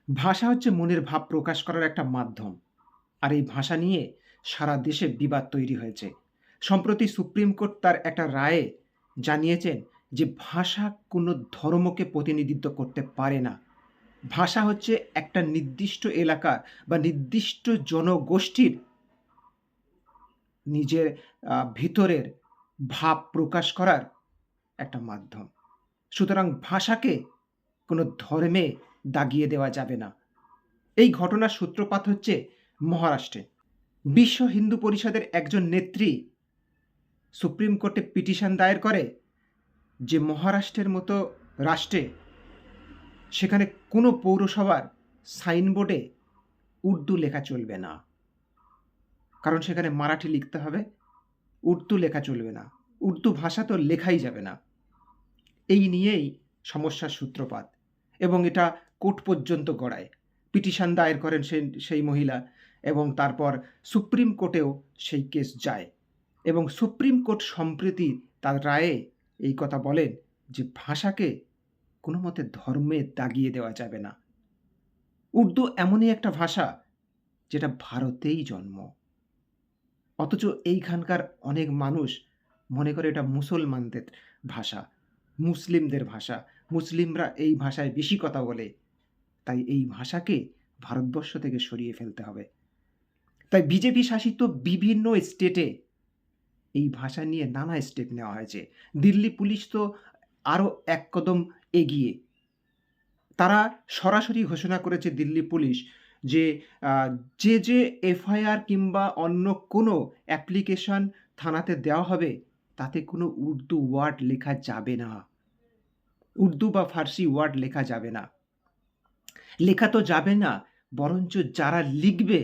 ভাষা হচ্ছে মনের ভাব প্রকাশ করার একটা মাধ্যম। আর এই ভাষা নিয়ে সারা দেশে বিবাদ তৈরি হয়েছে। সম্প্রতি সুপ্রিম কোর্ট তার একটা রায়ে জানিয়েছেন যে ভাষা কোনো ধর্মকে প্রতিনিধিত্ব করতে পারে না। ভাষা হচ্ছে একটা নির্দিষ্ট এলাকার বা নির্দিষ্ট জনগোষ্ঠীর নিজের ভিতরের ভাব প্রকাশ করার একটা মাধ্যম। সুতরাং ভাষাকে কোনো ধর্মে দাগিয়ে দেওয়া যাবে না। এই ঘটনার সূত্রপাত হচ্ছে মহারাষ্ট্রে। বিশ্ব হিন্দু পরিষদের একজন নেত্রী সুপ্রিম কোর্টে পিটিশন দায়ের করে যে মহারাষ্ট্রের মতো রাষ্ট্রে সেখানে কোনো পৌরসভার সাইনবোর্ডে উর্দু লেখা চলবে না। কারণ সেখানে মারাঠি লিখতে হবে, উর্দু লেখা চলবে না। উর্দু ভাষা তো লেখাই যাবে না। এই নিয়েই সমস্যার সূত্রপাত এবং এটা কোর্ট পর্যন্ত গড়ায়। পিটিশন দায়ের করেন সেই মহিলা এবং তারপর সুপ্রিম কোর্টেও সেই কেস যায় এবং সুপ্রিম কোর্ট সম্প্রতি তার রায়ে এই কথা বলেন যে ভাষাকে কোনো মতে ধর্মে দাগিয়ে দেওয়া যাবে না। উর্দু এমনই একটা ভাষা যেটা ভারতেই জন্ম। অথচ এইখানকার অনেক মানুষ মনে করে এটা মুসলমানদের ভাষা, মুসলিমদের ভাষা। মুসলিমরা এই ভাষায় বেশি কথা বলে। তাই এই ভাষাকে ভারতবর্ষ থেকে সরিয়ে ফেলতে হবে। তাই বিজেপি শাসিত বিভিন্ন স্টেটে এই ভাষা নিয়ে নানা স্টেপ নেওয়া হয়েছে। দিল্লি পুলিশ তো আরও এক কদম এগিয়ে। তারা সরাসরি ঘোষণা করেছে দিল্লি পুলিশ যে আ যে এফআইআর কিংবা অন্য কোনো অ্যাপ্লিকেশন থানাতে দেওয়া হবে, তাতে কোনো উর্দু ওয়ার্ড লেখা যাবে না। উর্দু বা ফার্সি ওয়ার্ড লেখা যাবে না। লেখা তো যাবে না, বরঞ্চ যারা লিখবে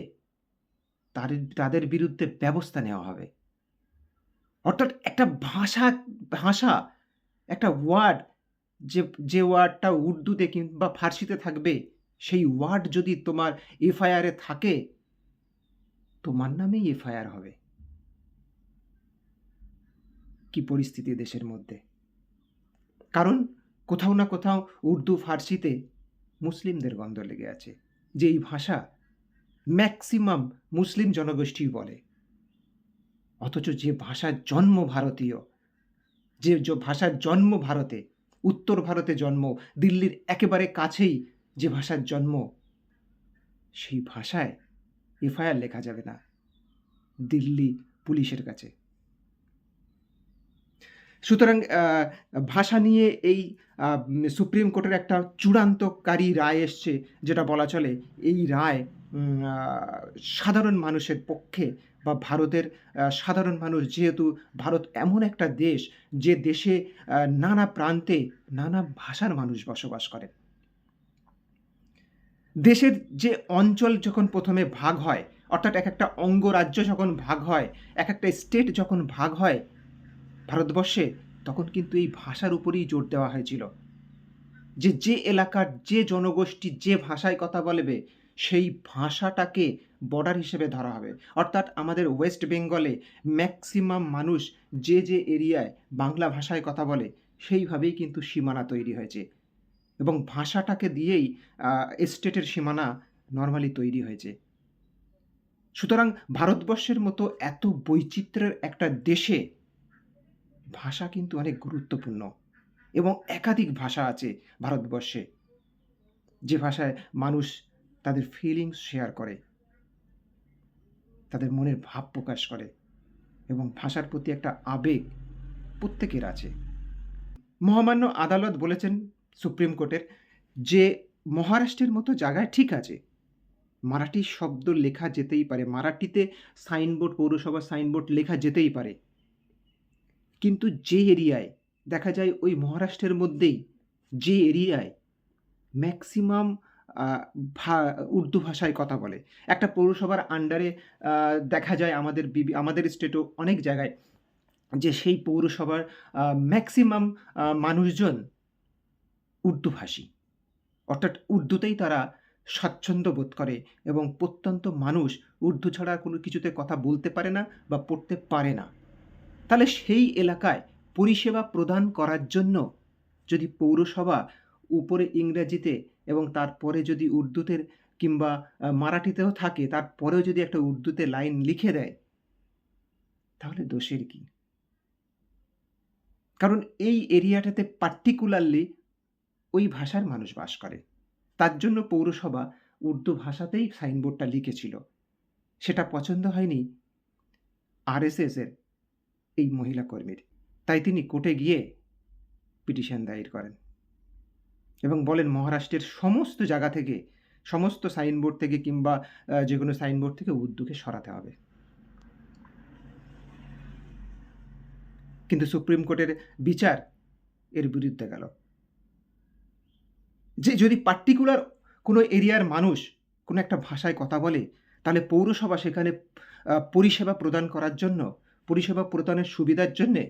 তাদের বিরুদ্ধে ব্যবস্থা নেওয়া হবে। অর্থাৎ একটা ভাষা, একটা ওয়ার্ড যে ওয়ার্ডটা উর্দুতে কিংবা ফার্সিতে থাকবে, সেই ওয়ার্ড যদি তোমার এফআইআর এ থাকে, তোমার নামেই এফআইআর হবে। কি পরিস্থিতি দেশের মধ্যে? কারণ কোথাও না কোথাও উর্দু, ফার্সিতে মুসলিমদের গন্ধ লেগে আছে। যে এই ভাষা ম্যাক্সিমাম মুসলিম জনগোষ্ঠী বলে। অথচ যে ভাষার জন্ম ভারতীয়, যে ভাষার জন্ম ভারতে, উত্তর ভারতে জন্ম, দিল্লির একেবারে কাছেই যে ভাষার জন্ম, সেই ভাষায় এফআইআর লেখা যাবে না দিল্লি পুলিশের কাছে। সুতরাং ভাষা নিয়ে এই সুপ্রিম কোর্টের একটা চূড়ান্তকারী রায় এসছে, যেটা বলা চলে এই রায় আ সাধারণ মানুষের পক্ষে বা ভারতের সাধারণ মানুষ, যেহেতু ভারত এমন একটা দেশ, যে দেশে নানা প্রান্তে নানা ভাষার মানুষ বসবাস করে। দেশের যে অঞ্চল যখন ১ম এ ভাগ হয়, অর্থাৎ একেকটা অঙ্গরাজ্য যখন ভাগ হয়, একেকটা স্টেট যখন ভাগ হয় ভারতবর্ষে, তখন কিন্তু এই ভাষার উপরেই জোর দেওয়া হয়েছিল। যে এলাকার যে জনগোষ্ঠী যে ভাষায় কথা বলবে, সেই ভাষাটাকে বর্ডার হিসেবে ধরা হবে। অর্থাৎ আমাদের ওয়েস্ট বেঙ্গলে ম্যাক্সিমাম মানুষ যে এরিয়ায় বাংলা ভাষায় কথা বলে, সেইভাবেই কিন্তু সীমানা তৈরি হয়েছে এবং ভাষাটাকে দিয়েই স্টেটের সীমানা নরমালি তৈরি হয়েছে। সুতরাং ভারতবর্ষের মতো এত বৈচিত্র্যের একটা দেশে ভাষা কিন্তু অনেক গুরুত্বপূর্ণ এবং একাধিক ভাষা আছে ভারতবর্ষে, যে ভাষায় মানুষ তাদের ফিলিংস শেয়ার করে, তাদের মনের ভাব প্রকাশ করে এবং ভাষার প্রতি একটা আবেগ প্রত্যেকের আছে। মহামান্য আদালত বলেছেন সুপ্রিম কোর্টের যে মহারাষ্ট্রের মতো জায়গায় ঠিক আছে, মারাঠি শব্দ লেখা যেতেই পারে, মারাঠিতে সাইনবোর্ড, পৌরসভার সাইনবোর্ড লেখা যেতেই পারে। কিন্তু যে এরিয়ায় দেখা যায় ওই মহারাষ্ট্রের মধ্যেই, যে এরিয়ায় ম্যাক্সিমাম আ ভা উর্দু ভাষায় কথা বলে। একটা পৌরসভার আন্ডারে আ দেখা যায় আমাদের স্টেটেও অনেক জায়গায় যে সেই পৌরসভার ম্যাক্সিমাম মানুষজন উর্দুভাষী। অর্থাৎ উর্দুতেই তারা স্বাচ্ছন্দ্য বোধ করে এবং প্রত্যন্ত মানুষ উর্দু ছাড়া কোনো কিছুতে কথা বলতে পারে না বা পড়তে পারে না। তাহলে সেই এলাকায় পরিষেবা প্রদান করার জন্য যদি পৌরসভা উপরে ইংরেজিতে এবং তারপরে যদি উর্দুতে কিংবা মারাঠিতেও থাকে, তারপরেও যদি একটা উর্দুতে লাইন লিখে দেয়, তাহলে দোষের কি? কারণ এই এরিয়াটাতে পার্টিকুলারলি ওই ভাষার মানুষ বাস করে। তার জন্য পৌরসভা উর্দু ভাষাতেই সাইনবোর্ডটা লিখেছিল। সেটা পছন্দ হয়নি আরএসএসের এই মহিলা কর্মীর। তাই তিনি কোর্টে গিয়ে পিটিশন দায়ের করেন এবং বলেন মহারাষ্ট্রের সমস্ত জায়গা থেকে, সমস্ত সাইনবোর্ড থেকে কিংবা যেকোনো সাইনবোর্ড থেকে উর্দুকে সরাতে হবে। কিন্তু সুপ্রিম কোর্টের বিচার এর বিরুদ্ধে গেল। যে যদি পার্টিকুলার কোনো এরিয়ার মানুষ কোনো একটা ভাষায় কথা বলে, তাহলে পৌরসভা সেখানে পরিষেবা প্রদান করার জন্য, পরিষেবা প্রদানের সুবিধার জন্যে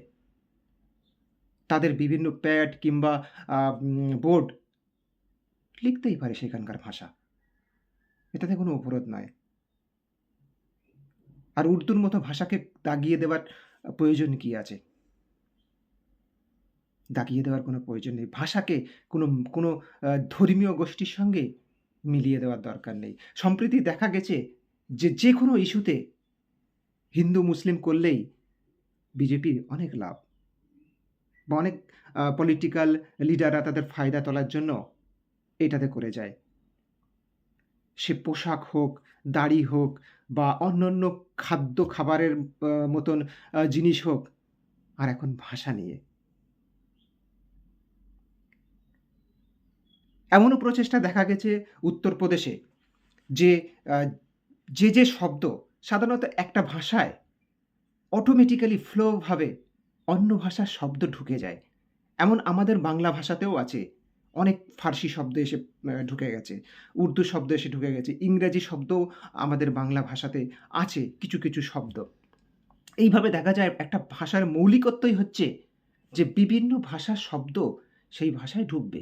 তাদের বিভিন্ন প্যাড কিংবা বোর্ড লিখতেই পারে সেখানকার ভাষা। এটাতে কোনো অপরাধ নয়। আর উর্দুর মতো ভাষাকে দাগিয়ে দেওয়ার প্রয়োজন কি আছে? দাগিয়ে দেওয়ার কোনো প্রয়োজন নেই। ভাষাকে কোনো কোনো ধর্মীয় গোষ্ঠীর সঙ্গে মিলিয়ে দেওয়ার দরকার নেই। সম্প্রতি দেখা গেছে যে যেকোনো ইস্যুতে হিন্দু মুসলিম করলেই বিজেপির অনেক লাভ বা অনেক পলিটিক্যাল লিডাররা তাদের ফায়দা তোলার জন্য এটাতে করে যায়। সে পোশাক হোক, দাড়ি হোক বা অন্যান্য খাদ্য খাবারের মতন জিনিস হোক, আর এখন ভাষা নিয়ে। এমনও প্রচেষ্টা দেখা গেছে উত্তরপ্রদেশে যে আ যে শব্দ সাধারণত একটা ভাষায় অটোমেটিক্যালি ফ্লো ভাবে অন্য ভাষার শব্দ ঢুকে যায়। এমন আমাদের বাংলা ভাষাতেও আছে। অনেক ফার্সি শব্দ এসে ঢুকে গেছে। উর্দু শব্দ এসে ঢুকে গেছে। ইংরেজি শব্দও আমাদের বাংলা ভাষাতে আছে কিছু, কিছু শব্দ। এইভাবে দেখা যায় একটা ভাষার মৌলিকত্বই হচ্ছে যে বিভিন্ন ভাষার শব্দ সেই ভাষায় ঢুকবে।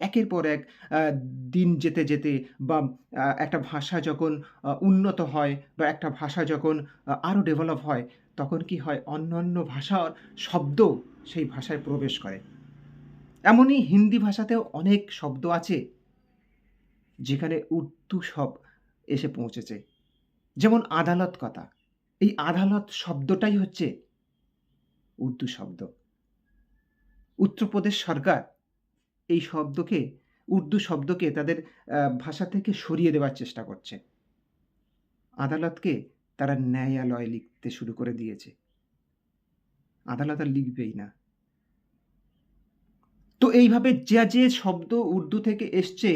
একের পর এক আ দিন যেতে, যেতে বা একটা ভাষা যখন উন্নত হয় বা একটা ভাষা যখন আরো ডেভেলপ হয়, তখন কি হয় অন্যান্য ভাষার শব্দ সেই ভাষায় প্রবেশ করে। এমনই হিন্দি ভাষাতেও অনেক শব্দ আছে যেখানে উর্দু এসে পৌঁছেছে। যেমন আদালত কথা। এই আদালত শব্দটাই হচ্ছে উর্দু শব্দ। উত্তরপ্রদেশ সরকার এই শব্দকে উর্দু শব্দকে তাদের ভাষা থেকে সরিয়ে দেওয়ার চেষ্টা করছে। আদালতকে তারা ন্যায়ালয় লিখতে শুরু করে দিয়েছে। আদালত আর লিখবেই না। তো এইভাবে যে শব্দ উর্দু থেকে এসছে,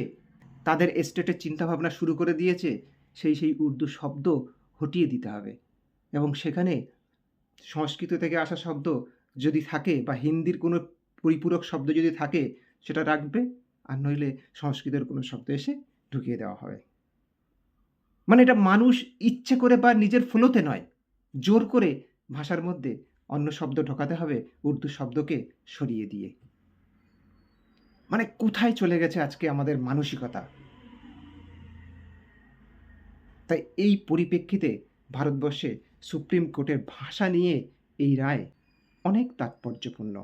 তাদের এস্টেটের চিন্তাভাবনা শুরু করে দিয়েছে, সেই উর্দু শব্দ হটিয়ে দিতে হবে এবং সেখানে সংস্কৃত থেকে আসা শব্দ যদি থাকে বা হিন্দির কোনো পরিপূরক শব্দ যদি থাকে, সেটা রাখবে, আর নইলে সংস্কৃতের কোনো শব্দ এসে ঢুকিয়ে দেওয়া হবে। মানে এটা মানুষ ইচ্ছে করে বা নিজের ফ্লোতে নয়, জোর করে ভাষার মধ্যে অন্য শব্দ ঢোকাতে হবে উর্দু শব্দকে সরিয়ে দিয়ে। মানে কোথায় চলে গেছে আজকে আমাদের মানসিকতা? তাই এই পরিপ্রেক্ষিতে ভারতবর্ষে সুপ্রিম কোর্টের ভাষা নিয়ে এই রায় অনেক তাৎপর্যপূর্ণ।